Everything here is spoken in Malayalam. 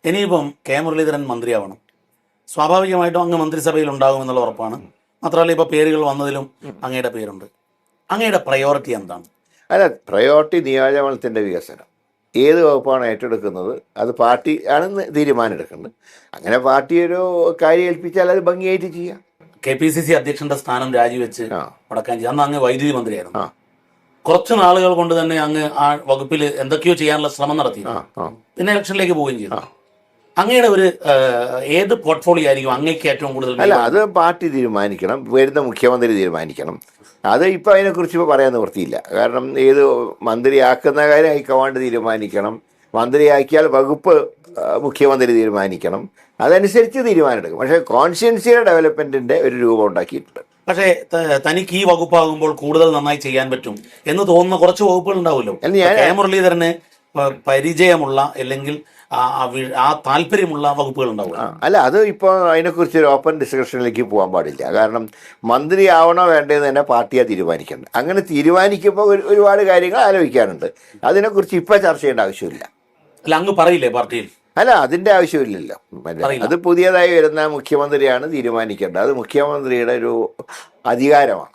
ഇനിയിപ്പം കെ മുരളീധരൻ മന്ത്രിയാവണം, സ്വാഭാവികമായിട്ടും അങ്ങ് മന്ത്രിസഭയിൽ ഉണ്ടാകുമെന്നുള്ള ഉറപ്പാണ്. മാത്രമല്ല ഇപ്പോൾ പേരുകൾ വന്നതിലും അങ്ങയുടെ പേരുണ്ട്. അങ്ങയുടെ പ്രയോറിറ്റി എന്താണ്? അല്ല, പ്രയോറിറ്റി നിയോജകമണ്ഡലത്തിൻ്റെ വികസനം. ഏത് വകുപ്പാണ് ഏറ്റെടുക്കുന്നത് അത് പാർട്ടി ആണ് തീരുമാനം. അങ്ങനെ പാർട്ടി ഒരു കാര്യം ഏൽപ്പിച്ചാൽ അത് ഭംഗിയായിട്ട് ചെയ്യാം. KPCC അധ്യക്ഷന്റെ സ്ഥാനം രാജിവെച്ച് മുടക്കാൻ അന്ന് അങ്ങ് വൈദ്യുതി മന്ത്രിയായിരുന്നു. ആ കുറച്ച് നാളുകൾ കൊണ്ട് തന്നെ അങ്ങ് ആ വകുപ്പിൽ എന്തൊക്കെയോ ചെയ്യാനുള്ള ശ്രമം നടത്തി. പിന്നെ ഇലക്ഷനിലേക്ക് പോവുകയും ചെയ്തു. അങ്ങയുടെ ഒരു ഏത് പോർട്ട്ഫോളിയോ ആയിരിക്കും അങ്ങേക്ക് ഏറ്റവും കൂടുതൽ? അല്ല, അത് പാർട്ടി തീരുമാനിക്കണം, വരുന്ന മുഖ്യമന്ത്രി തീരുമാനിക്കണം. അത് ഇപ്പോൾ അതിനെക്കുറിച്ച് ഇപ്പോൾ പറയാൻ നിവൃത്തിയില്ല. കാരണം ഏത് മന്ത്രിയാക്കുന്ന കാര്യം ഹൈക്കമാൻഡ് തീരുമാനിക്കണം. മന്ത്രിയാക്കിയാൽ വകുപ്പ് മുഖ്യമന്ത്രി തീരുമാനിക്കണം. അതനുസരിച്ച് തീരുമാനമെടുക്കും. പക്ഷേ കോൺസ്റ്റിറ്റ്യുവൻസിയുടെ ഡെവലപ്മെൻറ്റിൻ്റെ ഒരു രൂപം ഉണ്ടാക്കിയിട്ടുണ്ട്. പക്ഷേ തനിക്ക് ഈ വകുപ്പാകുമ്പോൾ കൂടുതൽ നന്നായി ചെയ്യാൻ പറ്റും എന്ന് തോന്നുന്ന കുറച്ച് വകുപ്പുകൾ ഉണ്ടാവുമല്ലോ. കെ മുരളീധരന് പരിചയമുള്ള അല്ലെങ്കിൽ ആ താല്പര്യമുള്ള വകുപ്പുകൾ ഉണ്ടാവും. അല്ല, അത് ഇപ്പോൾ അതിനെക്കുറിച്ച് ഒരു ഓപ്പൺ ഡിസ്കഷനിലേക്ക് പോകാൻ പാടില്ല. കാരണം മന്ത്രി ആവണോ വേണ്ടതെന്ന് തന്നെ പാർട്ടിയാണ് തീരുമാനിക്കേണ്ടത്. അങ്ങനെ തീരുമാനിക്കുമ്പോൾ ഒരുപാട് കാര്യങ്ങൾ ആലോചിക്കാനുണ്ട്. അതിനെക്കുറിച്ച് ഇപ്പോൾ ചർച്ച ചെയ്യേണ്ട ആവശ്യമില്ല. അല്ല, അങ്ങ് പറയില്ലേ പാർട്ടിയിൽ? അല്ല, അതിൻ്റെ ആവശ്യമില്ലല്ലോ. അത് പുതിയതായി വരുന്ന മുഖ്യമന്ത്രിയാണ് തീരുമാനിക്കേണ്ടത്. അത് മുഖ്യമന്ത്രിയുടെ ഒരു അധികാരമാണ്.